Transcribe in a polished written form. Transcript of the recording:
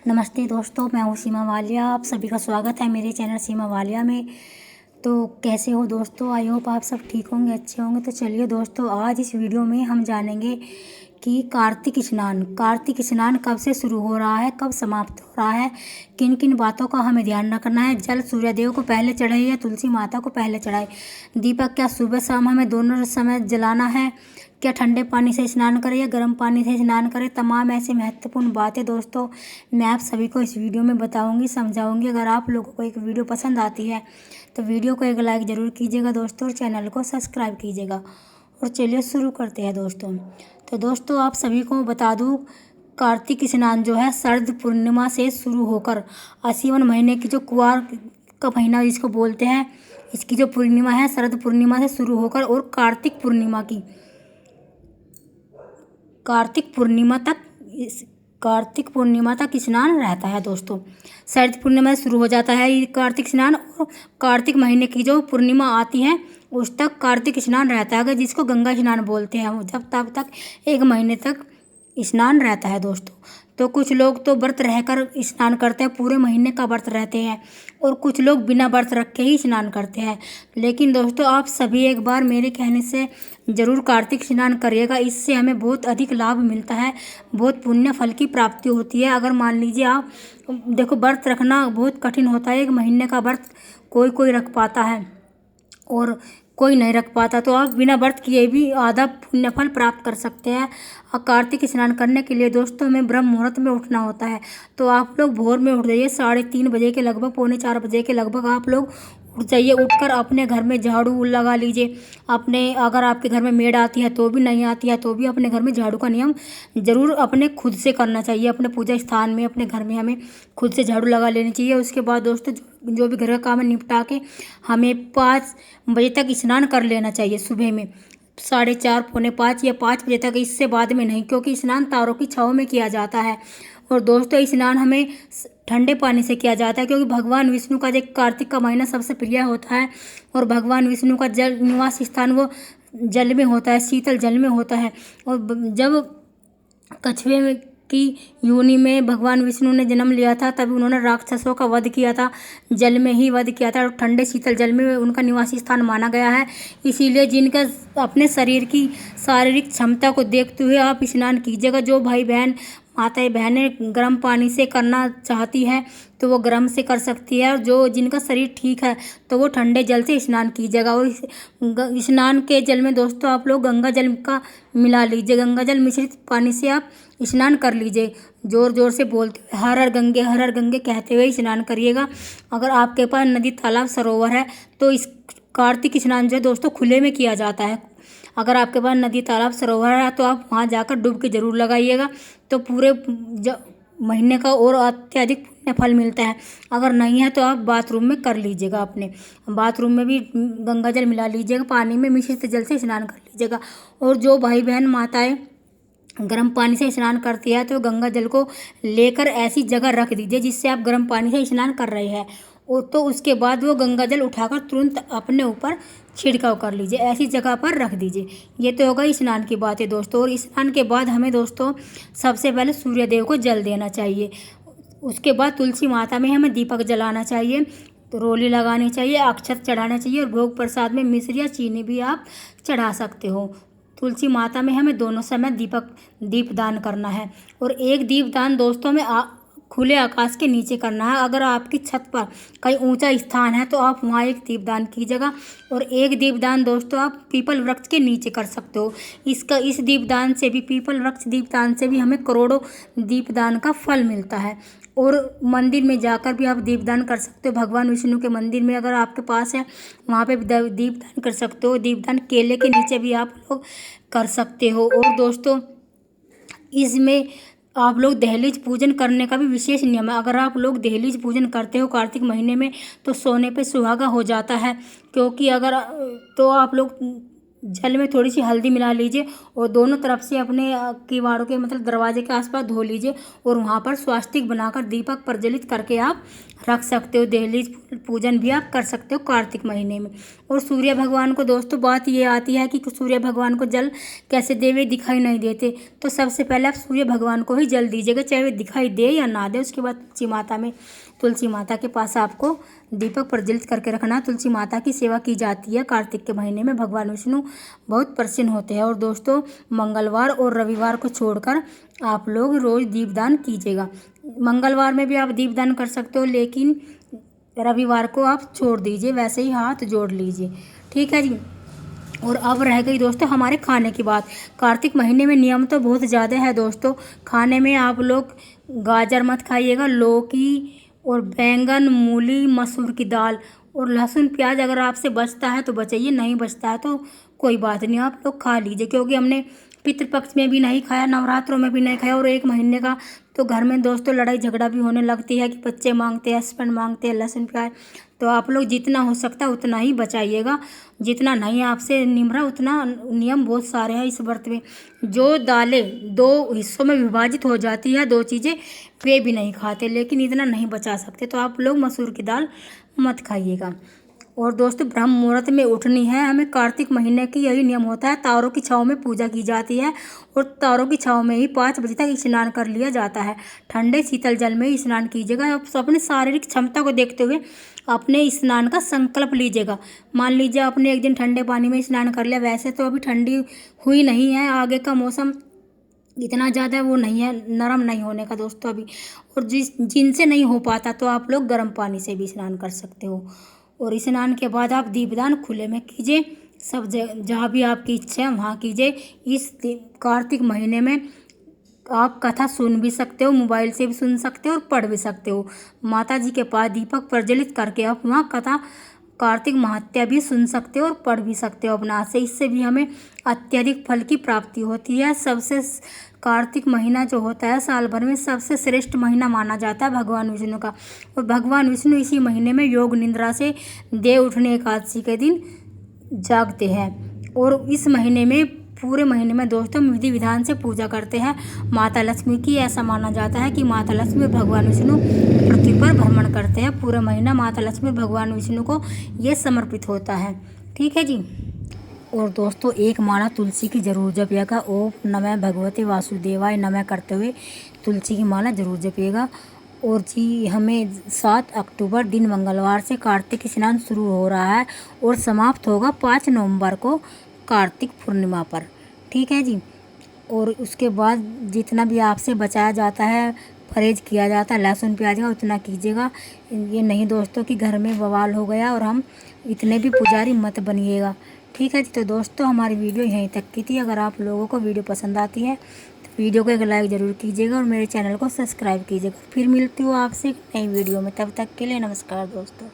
नमस्ते दोस्तों, मैं हूँ सीमा वालिया। आप सभी का स्वागत है मेरे चैनल सीमा वालिया में। तो कैसे हो दोस्तों? आई होप आप सब ठीक होंगे, अच्छे होंगे। तो चलिए दोस्तों, आज इस वीडियो में हम जानेंगे कि कार्तिक स्नान कब से शुरू हो रहा है, कब समाप्त हो रहा है, किन किन बातों का हमें ध्यान रखना है। जल सूर्यदेव को पहले चढ़ाए या तुलसी माता को पहले चढ़ाए? दीपक क्या सुबह शाम हमें दोनों समय जलाना है? क्या ठंडे पानी से स्नान करें या गर्म पानी से स्नान करें? तमाम ऐसी महत्वपूर्ण बातें दोस्तों मैं आप सभी को इस वीडियो में बताऊंगी, समझाऊंगी। अगर आप लोगों को एक वीडियो पसंद आती है तो वीडियो को एक लाइक ज़रूर कीजिएगा दोस्तों, और चैनल को सब्सक्राइब कीजिएगा। और चलिए शुरू करते हैं दोस्तों। तो दोस्तों आप सभी को बता दूं, कार्तिक स्नान जो है शरद पूर्णिमा से शुरू होकर आश्विन महीने की जो कुआर का महीना जिसको बोलते हैं, इसकी जो पूर्णिमा है शरद पूर्णिमा से शुरू होकर और कार्तिक पूर्णिमा तक स्नान रहता है दोस्तों। शरद पूर्णिमा से शुरू हो जाता है ये कार्तिक स्नान, और कार्तिक महीने की जो पूर्णिमा आती है उस तक कार्तिक स्नान रहता है, अगर जिसको गंगा स्नान बोलते हैं। जब तब तक 1 महीने तक स्नान रहता है दोस्तों। तो कुछ लोग तो व्रत रहकर स्नान करते हैं, पूरे महीने का व्रत रहते हैं, और कुछ लोग बिना व्रत रख के ही स्नान करते हैं। लेकिन दोस्तों आप सभी एक बार मेरे कहने से ज़रूर कार्तिक स्नान करिएगा। इससे हमें बहुत अधिक लाभ मिलता है, बहुत पुण्य फल की प्राप्ति होती है। अगर मान लीजिए आप देखो, व्रत रखना बहुत कठिन होता है। 1 महीने का व्रत कोई कोई रख पाता है और कोई नहीं रख पाता, तो आप बिना व्रत किए भी आधा पुण्य फल प्राप्त कर सकते हैं। और कार्तिक स्नान करने के लिए दोस्तों हमें ब्रह्म मुहूर्त में उठना होता है। तो आप लोग भोर में उठ जाइए, 3:30 बजे के लगभग, 3:45 बजे के लगभग आप लोग उठ जाइए। उठकर अपने घर में झाड़ू लगा लीजिए। अगर आपके घर में मेड आती है तो भी, नहीं आती है तो भी, अपने घर में झाड़ू का नियम ज़रूर अपने खुद से करना चाहिए। अपने पूजा स्थान में, अपने घर में हमें खुद से झाड़ू लगा लेनी चाहिए। उसके बाद दोस्तों जो भी घर का काम है निपटा के हमें 5 बजे तक स्नान कर लेना चाहिए सुबह में, 4:30, 4:45 या 5 बजे तक। इससे बाद में नहीं, क्योंकि स्नान तारों की छाँव में किया जाता है। और दोस्तों स्नान हमें ठंडे पानी से किया जाता है, क्योंकि भगवान विष्णु का जो कार्तिक का महीना सबसे प्रिय होता है, और भगवान विष्णु का जल निवास स्थान वो जल में होता है, शीतल जल में होता है। और जब कछुए की योनि में भगवान विष्णु ने जन्म लिया था, तभी उन्होंने राक्षसों का वध किया था, जल में ही वध किया था, और ठंडे शीतल जल में उनका निवासी स्थान माना गया है। इसीलिए जिनका अपने शरीर की शारीरिक क्षमता को देखते हुए आप स्नान कीजिएगा। जो भाई बहन माताएं बहनें गर्म पानी से करना चाहती है तो वो गर्म से कर सकती है, और जिनका शरीर ठीक है तो वो ठंडे जल से स्नान कीजिएगा। और स्नान के जल में दोस्तों आप लोग गंगा जल का मिला लीजिए, गंगा जल मिश्रित पानी से आप स्नान कर लीजिए। जोर जोर से बोलते हुए हर हर गंगे कहते हुए स्नान करिएगा। अगर आपके पास नदी, तालाब, सरोवर है तो इस कार्तिक स्नान जो है दोस्तों खुले में किया जाता है। अगर आपके पास नदी, तालाब, सरोवर है तो आप वहाँ जाकर डुबकी जरूर लगाइएगा, तो पूरे महीने का और अत्यधिक पुण्य फल मिलता है। अगर नहीं है तो आप बाथरूम में कर लीजिएगा, अपने बाथरूम में भी गंगा जल मिला लीजिएगा, पानी में मिश्रित जल से स्नान कर लीजिएगा। और जो भाई बहन माताएं गर्म पानी से स्नान करती है तो गंगा जल को लेकर ऐसी जगह रख दीजिए जिससे आप गर्म पानी से स्नान कर रहे हैं, और तो उसके बाद वो गंगा जल उठाकर तुरंत अपने ऊपर छिड़काव कर लीजिए, ऐसी जगह पर रख दीजिए। ये तो होगा स्नान की बात है दोस्तों। और स्नान के बाद हमें दोस्तों सबसे पहले सूर्य देव को जल देना चाहिए। उसके बाद तुलसी माता में हमें दीपक जलाना चाहिए, तो रोली लगानी चाहिए, अक्षत चढ़ाना चाहिए, और भोग प्रसाद में मिश्री या चीनी भी आप चढ़ा सकते हो। तुलसी माता में हमें दोनों समय दीपदान करना है। और एक दीपदान दोस्तों में खुले आकाश के नीचे करना है। अगर आपकी छत पर कहीं ऊंचा स्थान है तो आप वहाँ एक दीपदान कीजिएगा, और एक दीपदान दोस्तों आप पीपल वृक्ष के नीचे कर सकते हो। इस दीपदान से भी, पीपल वृक्ष दीपदान से भी हमें करोड़ों दीपदान का फल मिलता है। और मंदिर में जाकर भी आप दीपदान कर सकते हो। भगवान विष्णु के मंदिर में अगर आपके पास है वहाँ पे भी दीपदान कर सकते हो। दीपदान केले के नीचे भी आप लोग कर सकते हो। और दोस्तों इसमें आप लोग दहलीज पूजन करने का भी विशेष नियम है। अगर आप लोग दहलीज पूजन करते हो कार्तिक महीने में तो सोने पे सुहागा हो जाता है, क्योंकि अगर तो आप लोग जल में थोड़ी सी हल्दी मिला लीजिए और दोनों तरफ से अपने किवाड़ों के मतलब दरवाजे के आसपास धो लीजिए और वहाँ पर स्वास्तिक बनाकर दीपक प्रज्वलित करके आप रख सकते हो। दहलीज पूजन भी आप कर सकते हो कार्तिक महीने में। और सूर्य भगवान को दोस्तों बात ये आती है कि सूर्य भगवान को जल कैसे देवे, दिखाई नहीं देते, तो सबसे पहले आप सूर्य भगवान को ही जल दीजिएगा, चाहे वे दिखाई दे या ना दे। उसके बाद तुलसी माता के पास आपको दीपक प्रज्वलित करके रखना। तुलसी माता की सेवा की जाती है कार्तिक के महीने में। भगवान विष्णु बहुत प्रसन्न होते हैं। और दोस्तों मंगलवार और रविवार को छोड़कर आप लोग रोज़ दीपदान कीजिएगा। मंगलवार में भी आप दीपदान कर सकते हो, लेकिन रविवार को आप छोड़ दीजिए, वैसे ही हाथ जोड़ लीजिए, ठीक है जी। और अब रह गई दोस्तों हमारे खाने की बात। कार्तिक महीने में नियम तो बहुत ज़्यादा है दोस्तों। खाने में आप लोग गाजर मत खाइएगा, लौकी और बैंगन, मूली, मसूर की दाल और लहसुन प्याज अगर आपसे बचता है तो बचाइए, नहीं बचता है तो कोई बात नहीं, आप लोग खा लीजिए। क्योंकि हमने पितृपक्ष में भी नहीं खाया, नवरात्रों में भी नहीं खाया, और 1 महीने का तो घर में दोस्तों लड़ाई झगड़ा भी होने लगती है कि बच्चे मांगते हैं, हस्बैंड मांगते हैं लहसुन प्याज। तो आप लोग जितना हो सकता है उतना ही बचाइएगा, जितना नहीं आपसे निम रहा उतना। नियम बहुत सारे हैं इस व्रत में। जो दालें 2 हिस्सों में विभाजित हो जाती है, 2 चीज़ें, वे भी नहीं खाते, लेकिन इतना नहीं बचा सकते, तो आप लोग मसूर की दाल मत खाइएगा। और दोस्तों ब्रह्म मुहूर्त में उठनी है हमें। कार्तिक महीने की यही नियम होता है। तारों की छाँव में पूजा की जाती है और तारों की छाँव में ही 5 बजे तक स्नान कर लिया जाता है। ठंडे शीतल जल में ही स्नान कीजिएगा। अपने शारीरिक क्षमता को देखते हुए अपने स्नान का संकल्प लीजिएगा। मान लीजिए आपने एक दिन ठंडे पानी में स्नान कर लिया, वैसे तो अभी ठंडी हुई नहीं है, आगे का मौसम इतना ज़्यादा वो नहीं है, नरम नहीं होने का दोस्तों अभी। और जिनसे नहीं हो पाता तो आप लोग गर्म पानी से भी स्नान कर सकते हो। और स्नान के बाद आप दीपदान खुले में कीजिए, सब जहाँ भी आपकी इच्छा है वहाँ कीजिए। इस कार्तिक महीने में आप कथा सुन भी सकते हो, मोबाइल से भी सुन सकते हो और पढ़ भी सकते हो। माता जी के पास दीपक प्रज्वलित करके आप वहाँ कथा कार्तिक महात्या भी सुन सकते हो और पढ़ भी सकते हो अपना से। इससे भी हमें अत्यधिक फल की प्राप्ति होती है। सबसे कार्तिक महीना जो होता है साल भर में सबसे श्रेष्ठ महीना माना जाता है भगवान विष्णु का। और भगवान विष्णु इसी महीने में योग निद्रा से देव उठने एकादशी के दिन जागते हैं। और इस महीने में पूरे महीने में दोस्तों विधि विधान से पूजा करते हैं माता लक्ष्मी की। ऐसा माना जाता है कि माता लक्ष्मी भगवान विष्णु पृथ्वी पर भ्रमण करते हैं। पूरा महीना माता लक्ष्मी भगवान विष्णु को ये समर्पित होता है, ठीक है जी। और दोस्तों एक माला तुलसी की जरूर जपिएगा। ओम नमः भगवते वासुदेवाय नमः करते हुए तुलसी की माला जरूर जपिएगा। और जी हमें 7 अक्टूबर दिन मंगलवार से कार्तिक स्नान शुरू हो रहा है और समाप्त होगा 5 नवंबर को कार्तिक पूर्णिमा पर, ठीक है जी। और उसके बाद जितना भी आपसे बचाया जाता है, परहेज किया जाता है लहसुन प्याज का, उतना कीजिएगा। ये नहीं दोस्तों कि घर में बवाल हो गया और हम इतने भी पुजारी मत बनिएगा, ठीक है जी। तो दोस्तों हमारी वीडियो यहीं तक की थी। अगर आप लोगों को वीडियो पसंद आती है तो वीडियो को एक लाइक ज़रूर कीजिएगा और मेरे चैनल को सब्सक्राइब कीजिएगा। फिर मिलती हूँ आपसे एक नई वीडियो में, तब तक के लिए नमस्कार दोस्तों।